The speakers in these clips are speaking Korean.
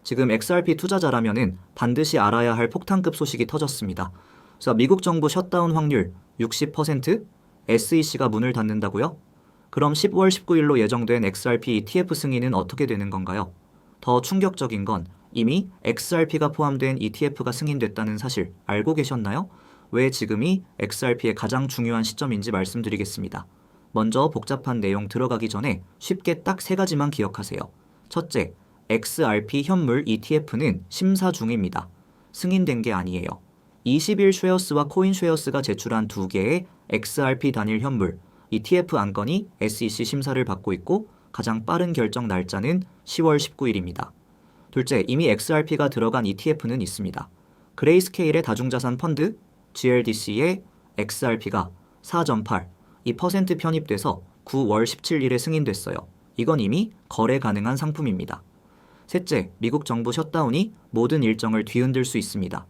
지금 XRP 투자자라면은 반드시 알아야 할 폭탄급 소식이 터졌습니다. 자, 미국 정부 셧다운 확률 60%? SEC가 문을 닫는다고요? 그럼 10월 19일로 예정된 XRP ETF 승인은 어떻게 되는 건가요? 더 충격적인 건 이미 XRP가 포함된 ETF가 승인됐다는 사실 알고 계셨나요? 왜 지금이 XRP의 가장 중요한 시점인지 말씀드리겠습니다. 먼저 복잡한 내용 들어가기 전에 쉽게 딱 세 가지만 기억하세요. 첫째, XRP 현물 ETF는 심사 중입니다. 승인된 게 아니에요. 20일 쉐어스와 코인쉐어스가 제출한 두 개의 XRP 단일 현물 ETF 안건이 SEC 심사를 받고 있고 가장 빠른 결정 날짜는 10월 19일입니다. 둘째, 이미 XRP가 들어간 ETF는 있습니다. 그레이스케일의 다중자산 펀드 GLDC의 XRP가 4.8% 편입돼서 9월 17일에 승인됐어요. 이건 이미 거래 가능한 상품입니다. 셋째, 미국 정부 셧다운이 모든 일정을 뒤흔들 수 있습니다.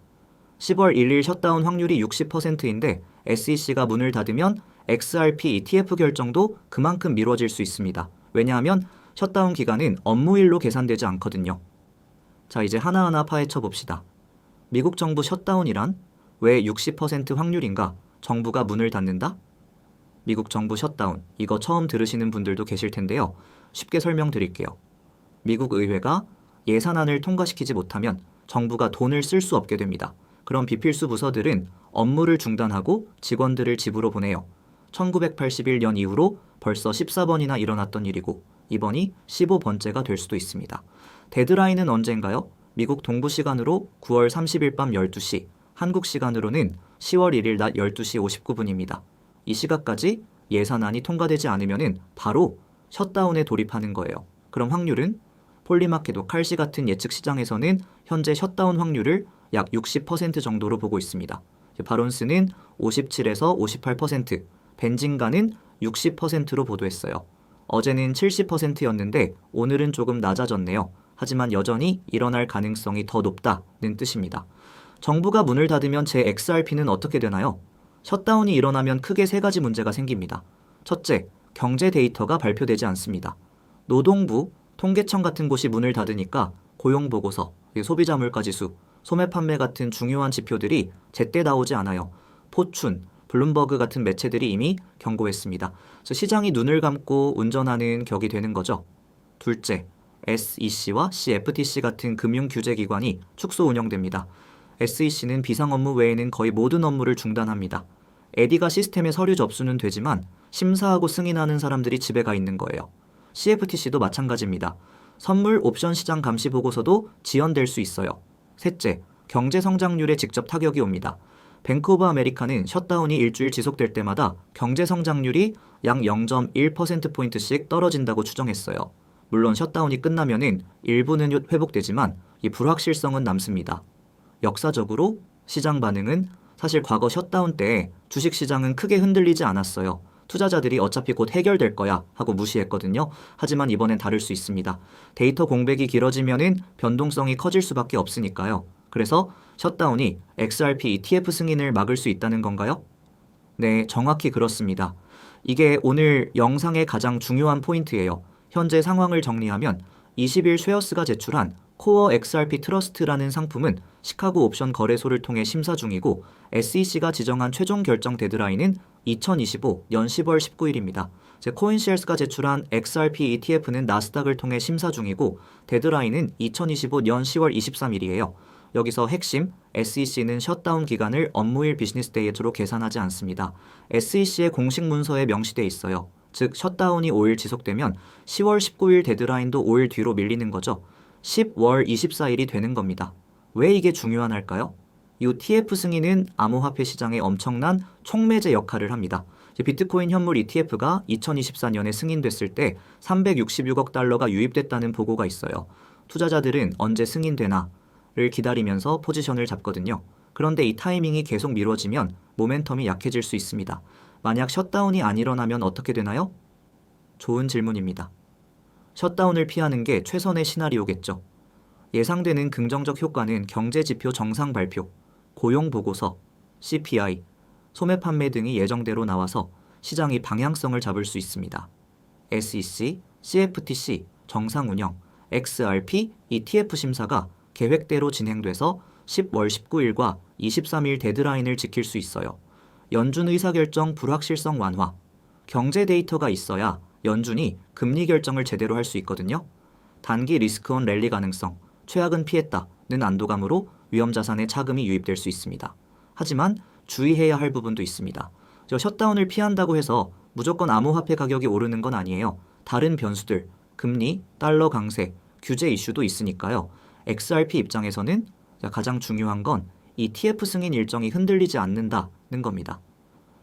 10월 1일 셧다운 확률이 60%인데 SEC가 문을 닫으면 XRP ETF 결정도 그만큼 미뤄질 수 있습니다. 왜냐하면 셧다운 기간은 업무일로 계산되지 않거든요. 자, 이제 하나하나 파헤쳐 봅시다. 미국 정부 셧다운이란 왜 60% 확률인가? 정부가 문을 닫는다? 미국 정부 셧다운, 이거 처음 들으시는 분들도 계실 텐데요. 쉽게 설명드릴게요. 미국 의회가 예산안을 통과시키지 못하면 정부가 돈을 쓸 수 없게 됩니다. 그럼 비필수 부서들은 업무를 중단하고 직원들을 집으로 보내요. 1981년 이후로 벌써 14번이나 일어났던 일이고 이번이 15번째가 될 수도 있습니다. 데드라인은 언젠가요? 미국 동부 시간으로 9월 30일 밤 12시, 한국 시간으로는 10월 1일 낮 12시 59분입니다. 이 시각까지 예산안이 통과되지 않으면 바로 셧다운에 돌입하는 거예요. 그럼 확률은? 폴리마켓 칼시 같은 예측 시장에서는 현재 셧다운 확률을 약 60% 정도로 보고 있습니다. 바론스는 57에서 58%, 벤진가는 60%로 보도했어요. 어제는 70%였는데 오늘은 조금 낮아졌네요. 하지만 여전히 일어날 가능성이 더 높다는 뜻입니다. 정부가 문을 닫으면 제 XRP는 어떻게 되나요? 셧다운이 일어나면 크게 세 가지 문제가 생깁니다. 첫째, 경제 데이터가 발표되지 않습니다. 노동부, 통계청 같은 곳이 문을 닫으니까 고용보고서, 소비자 물가지수, 소매 판매 같은 중요한 지표들이 제때 나오지 않아요. 포춘, 블룸버그 같은 매체들이 이미 경고했습니다. 그래서 시장이 눈을 감고 운전하는 격이 되는 거죠. 둘째, SEC와 CFTC 같은 금융규제기관이 축소 운영됩니다. SEC는 비상 업무 외에는 거의 모든 업무를 중단합니다. 에디가 시스템에 서류 접수는 되지만 심사하고 승인하는 사람들이 집에 가 있는 거예요. CFTC도 마찬가지입니다. 선물 옵션 시장 감시 보고서도 지연될 수 있어요. 셋째, 경제 성장률에 직접 타격이 옵니다. 뱅크 오브 아메리카는 셧다운이 일주일 지속될 때마다 경제 성장률이 약 0.1%포인트씩 떨어진다고 추정했어요. 물론 셧다운이 끝나면은 일부는 회복되지만 이 불확실성은 남습니다. 역사적으로 시장 반응은 사실 과거 셧다운 때 주식시장은 크게 흔들리지 않았어요. 투자자들이 어차피 곧 해결될 거야 하고 무시했거든요. 하지만 이번엔 다를 수 있습니다. 데이터 공백이 길어지면은 변동성이 커질 수밖에 없으니까요. 그래서 셧다운이 XRP ETF 승인을 막을 수 있다는 건가요? 네, 정확히 그렇습니다. 이게 오늘 영상의 가장 중요한 포인트예요. 현재 상황을 정리하면 20일 쉐어스가 제출한 코어 XRP 트러스트라는 상품은 시카고 옵션 거래소를 통해 심사 중이고 SEC가 지정한 최종 결정 데드라인은 2025년 10월 19일입니다. 코인쉐어스가 제출한 XRP ETF는 나스닥을 통해 심사 중이고 데드라인은 2025년 10월 23일이에요. 여기서 핵심, SEC는 셧다운 기간을 업무일 비즈니스데이로 계산하지 않습니다. SEC의 공식 문서에 명시돼 있어요. 즉 셧다운이 5일 지속되면 10월 19일 데드라인도 5일 뒤로 밀리는 거죠. 10월 24일이 되는 겁니다. 왜 이게 중요할까요? 이 TF 승인은 암호화폐 시장에 엄청난 촉매제 역할을 합니다. 비트코인 현물 ETF가 2024년에 승인됐을 때 366억 달러가 유입됐다는 보고가 있어요. 투자자들은 언제 승인되나를 기다리면서 포지션을 잡거든요. 그런데 이 타이밍이 계속 미뤄지면 모멘텀이 약해질 수 있습니다. 만약 셧다운이 안 일어나면 어떻게 되나요? 좋은 질문입니다. 셧다운을 피하는 게 최선의 시나리오겠죠. 예상되는 긍정적 효과는 경제지표 정상 발표, 고용보고서, CPI, 소매 판매 등이 예정대로 나와서 시장이 방향성을 잡을 수 있습니다. SEC, CFTC, 정상 운영, XRP ETF 심사가 계획대로 진행돼서 10월 19일과 23일 데드라인을 지킬 수 있어요. 연준 의사결정 불확실성 완화. 경제 데이터가 있어야 연준이 금리 결정을 제대로 할 수 있거든요. 단기 리스크온 랠리 가능성, 최악은 피했다는 안도감으로 위험자산에 차금이 유입될 수 있습니다. 하지만 주의해야 할 부분도 있습니다. 셧다운을 피한다고 해서 무조건 암호화폐 가격이 오르는 건 아니에요. 다른 변수들, 금리, 달러 강세, 규제 이슈도 있으니까요. XRP 입장에서는 가장 중요한 건 ETF 승인 일정이 흔들리지 않는다는 겁니다.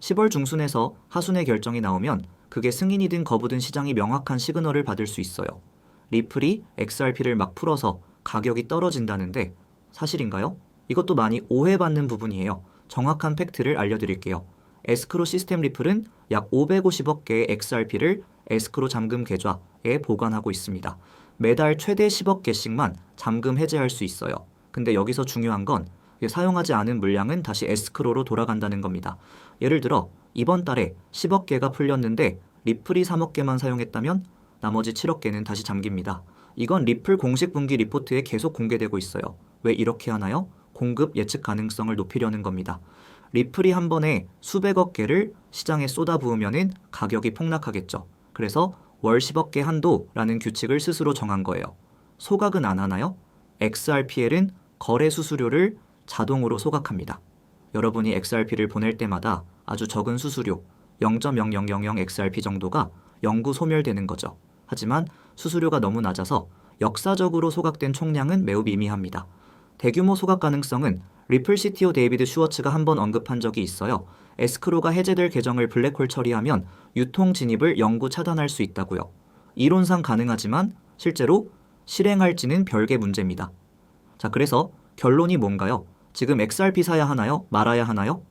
10월 중순에서 하순에 결정이 나오면 그게 승인이든 거부든 시장이 명확한 시그널을 받을 수 있어요. 리플이 XRP를 막 풀어서 가격이 떨어진다는데 사실인가요? 이것도 많이 오해받는 부분이에요. 정확한 팩트를 알려드릴게요. 에스크로 시스템 리플은 약 550억 개의 XRP를 에스크로 잠금 계좌에 보관하고 있습니다. 매달 최대 10억 개씩만 잠금 해제할 수 있어요. 근데 여기서 중요한 건 사용하지 않은 물량은 다시 에스크로로 돌아간다는 겁니다. 예를 들어 이번 달에 10억 개가 풀렸는데 리플이 3억 개만 사용했다면 나머지 7억 개는 다시 잠깁니다. 이건 리플 공식 분기 리포트에 계속 공개되고 있어요. 왜 이렇게 하나요? 공급 예측 가능성을 높이려는 겁니다. 리플이 한 번에 수백억 개를 시장에 쏟아부으면은 가격이 폭락하겠죠. 그래서 월 10억 개 한도라는 규칙을 스스로 정한 거예요. 소각은 안 하나요? XRPL은 거래 수수료를 자동으로 소각합니다. 여러분이 XRP를 보낼 때마다 아주 적은 수수료 0.0000 XRP 정도가 영구 소멸되는 거죠. 하지만 수수료가 너무 낮아서 역사적으로 소각된 총량은 매우 미미합니다. 대규모 소각 가능성은 리플 CTO 데이비드 슈워츠가 한번 언급한 적이 있어요. 에스크로가 해제될 계정을 블랙홀 처리하면 유통 진입을 영구 차단할 수 있다고요. 이론상 가능하지만 실제로 실행할지는 별개 문제입니다. 자, 그래서 결론이 뭔가요? 지금 XRP 사야 하나요? 말아야 하나요?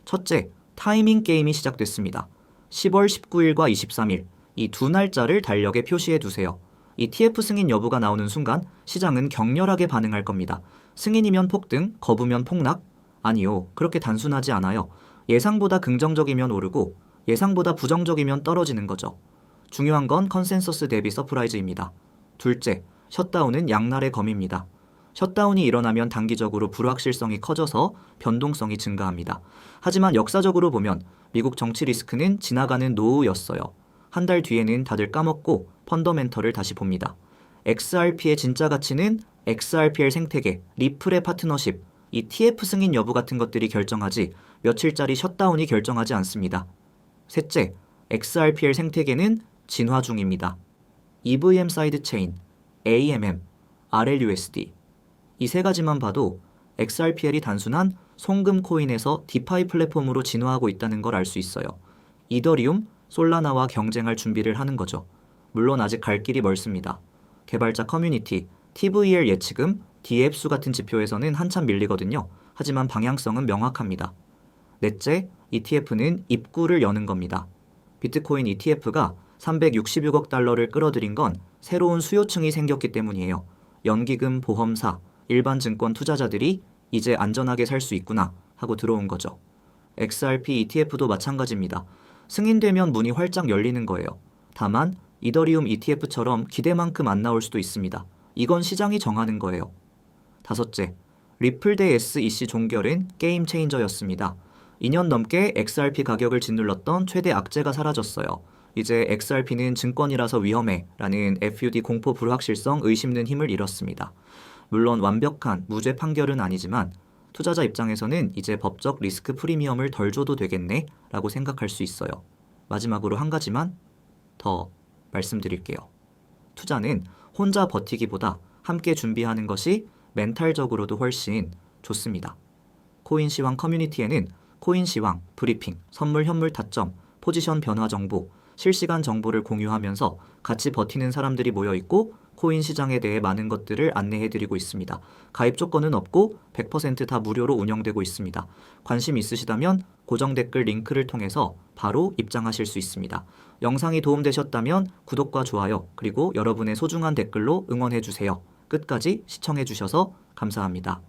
첫째, 타이밍 게임이 시작됐습니다. 10월 19일과 23일, 이 두 날짜를 달력에 표시해 두세요. ETF 승인 여부가 나오는 순간 시장은 격렬하게 반응할 겁니다. 승인이면 폭등, 거부면 폭락? 아니요, 그렇게 단순하지 않아요. 예상보다 긍정적이면 오르고 예상보다 부정적이면 떨어지는 거죠. 중요한 건 컨센서스 대비 서프라이즈입니다. 둘째, 셧다운은 양날의 검입니다. 셧다운이 일어나면 단기적으로 불확실성이 커져서 변동성이 증가합니다. 하지만 역사적으로 보면 미국 정치 리스크는 지나가는 노우였어요. 한 달 뒤에는 다들 까먹고 펀더멘털을 다시 봅니다. XRP의 진짜 가치는 XRPL 생태계, 리플의 파트너십, ETF 승인 여부 같은 것들이 결정하지 며칠짜리 셧다운이 결정하지 않습니다. 셋째, XRPL 생태계는 진화 중입니다. EVM 사이드 체인, AMM, RLUSD 이 세 가지만 봐도 XRPL이 단순한 송금 코인에서 디파이 플랫폼으로 진화하고 있다는 걸 알 수 있어요. 이더리움, 솔라나와 경쟁할 준비를 하는 거죠. 물론 아직 갈 길이 멀습니다. 개발자 커뮤니티, TVL 예치금, DApp수 같은 지표에서는 한참 밀리거든요. 하지만 방향성은 명확합니다. 넷째, ETF는 입구를 여는 겁니다. 비트코인 ETF가 366억 달러를 끌어들인 건 새로운 수요층이 생겼기 때문이에요. 연기금, 보험사, 일반 증권 투자자들이 이제 안전하게 살 수 있구나 하고 들어온 거죠. XRP ETF도 마찬가지입니다. 승인되면 문이 활짝 열리는 거예요. 다만 이더리움 ETF처럼 기대만큼 안 나올 수도 있습니다. 이건 시장이 정하는 거예요. 다섯째, 리플 대 SEC 종결은 게임 체인저였습니다. 2년 넘게 XRP 가격을 짓눌렀던 최대 악재가 사라졌어요. 이제 XRP는 증권이라서 위험해 라는 FUD 공포 불확실성 의심는 힘을 잃었습니다. 물론 완벽한 무죄 판결은 아니지만 투자자 입장에서는 이제 법적 리스크 프리미엄을 덜 줘도 되겠네 라고 생각할 수 있어요. 마지막으로 한 가지만 더 말씀드릴게요. 투자는 혼자 버티기보다 함께 준비하는 것이 멘탈적으로도 훨씬 좋습니다. 코인시황 커뮤니티에는 코인시황, 브리핑, 선물 현물 타점, 포지션 변화 정보, 실시간 정보를 공유하면서 같이 버티는 사람들이 모여 있고 코인 시장에 대해 많은 것들을 안내해드리고 있습니다. 가입 조건은 없고 100% 다 무료로 운영되고 있습니다. 관심 있으시다면 고정 댓글 링크를 통해서 바로 입장하실 수 있습니다. 영상이 도움되셨다면 구독과 좋아요 그리고 여러분의 소중한 댓글로 응원해주세요. 끝까지 시청해주셔서 감사합니다.